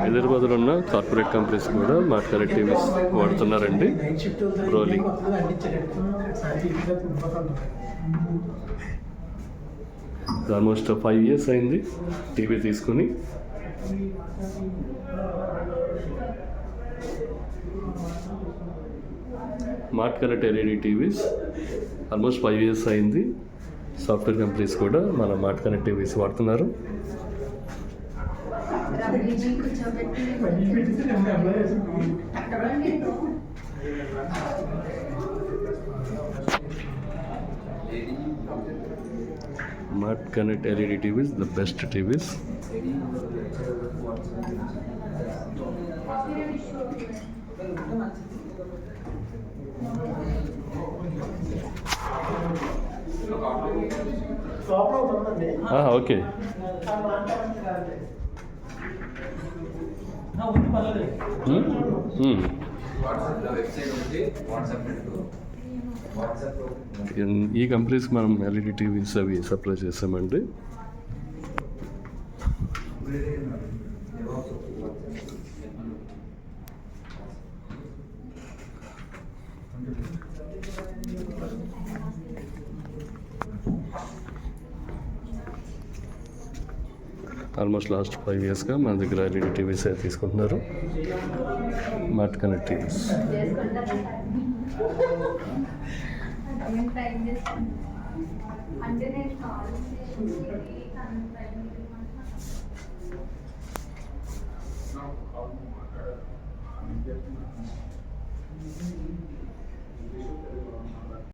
హైదరాబాద్లో ఉన్న corporate companies కూడా స్మార్ట్ కనెక్ట్ టీవీస్ వాడుతున్నారండి. బ్రోలీ ఆల్మోస్ట్ 5 years అయింది టీవీ తీసుకుని. Smart connect LED TVs almost 5 years అయింది. సాఫ్ట్వేర్ కంపెనీస్ కూడా మన స్మార్ట్ కనెక్ట్ టీవీస్ వాడుతున్నారు. Smart connect LED TVs the best TVs. Okay ఈ కంపెనీస్కి మనం ఎల్ఈడి టీవీస్ అవి సప్లై చేస్తామండి. ఆల్మోస్ట్ లాస్ట్ 5 yearsగా మన దగ్గర ఎల్ఈడి టీవీస్ తీసుకుంటున్నారు. Smart connect TVs.